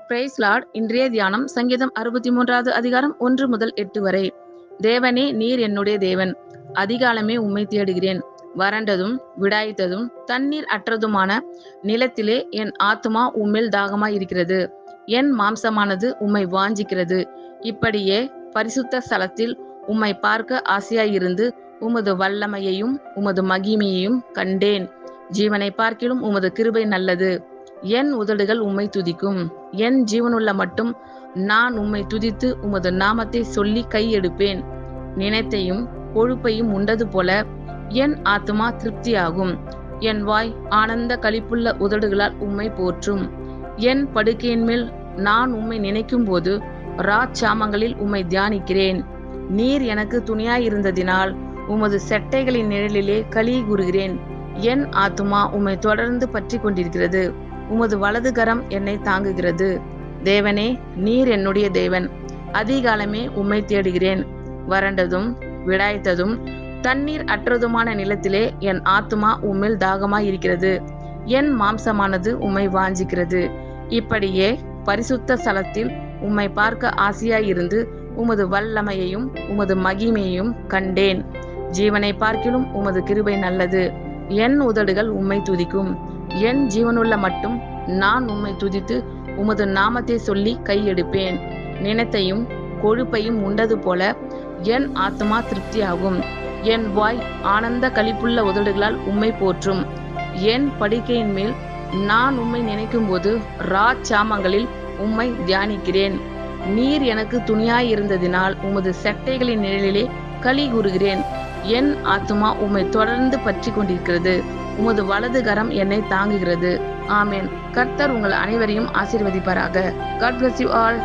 Price Lord. இன்றைய தியானம் சங்கீதம் 63வது அதிகாரம் 1 முதல் 8 வரை. தேவனே, நீர் என்னுடைய தேவன். அதிகாலமே உம்மை தேடுகிறேன். வறண்டதும் விடாய்த்ததும் தண்ணீர் அற்றதுமான நிலத்திலே என் ஆத்துமா உம்மில் தாகமாய் இருக்கிறது. என் மாம்சமானது உம்மை வாஞ்சிக்கிறது. இப்படியே பரிசுத்த ஸ்தலத்தில் உம்மை பார்க்க ஆசையாயிருந்து உமது வல்லமையையும் உமது மகிமையையும் கண்டேன். ஜீவனை பார்க்கிலும் உமது கிருபை நல்லது. என் உதடுகள் உம்மை துதிக்கும். என் ஜீவனுள்ள மட்டும் நான் உம்மை துதித்து உமது நாமத்தை சொல்லி கையெடுப்பேன். நினைத்தையும் கொழுப்பையும் உண்டது போல என் ஆத்துமா திருப்தியாகும். என் வாய் ஆனந்த களிப்புள்ள உதடுகளால் உம்மை போற்றும். என் படுக்கையின் மேல் நான் உம்மை நினைக்கும் போது ராச்சாமங்களில் உம்மை தியானிக்கிறேன். நீர் எனக்கு துணையாயிருந்ததினால் உமது செட்டைகளின் நிழலிலே களி கூறுகிறேன். என் ஆத்துமா உம்மை தொடர்ந்து பற்றி கொண்டிருக்கிறது. உமது வலது கரம் என்னை தாங்குகிறது. தேவனே, நீர் என்னுடைய தேவன். அதிகாலமே உம்மை தேடுகிறேன். வறண்டதும் விடாய்த்ததும் தண்ணீர் அற்றதுமான நிலத்திலே என் ஆத்துமா உம்மில் தாகமாய் இருக்கிறது. என் மாம்சமானது உம்மை வாஞ்சிக்கிறது. இப்படியே பரிசுத்த ஸ்தலத்தில் உம்மை பார்க்க ஆசையாயிருந்து உமது வல்லமையையும் உமது மகிமையையும் கண்டேன். ஜீவனை பார்க்கிலும் உமது கிருபை நல்லது. என் உதடுகள் உம்மை துதிக்கும். என் ஜீவனுள்ள மட்டும் நான் உம்மை துதித்து உமது நாமத்தை சொல்லி கையெடுப்பேன். நினைத்தையும் கொழுப்பையும் உண்டது போல என் ஆத்துமா திருப்தியாகும். என் வாய் ஆனந்த களிப்புள்ள உதடுகளால் உம்மை போற்றும். என் படுக்கையின் மேல் நான் உம்மை நினைக்கும் போது ராச்சாமங்களில் உம்மை தியானிக்கிறேன். நீர் எனக்கு துணையாயிருந்ததினால் உமது செட்டைகளின் நிழலிலே களி கூறுகிறேன். என் ஆத்துமா உம்மை தொடர்ந்து பற்றி கொண்டிருக்கிறது. உமது வலது கரம் என்னை தாங்குகிறது. ஆமென். கர்த்தர் உங்கள் அனைவரையும் ஆசீர்வதிப்பாராக. God bless you all.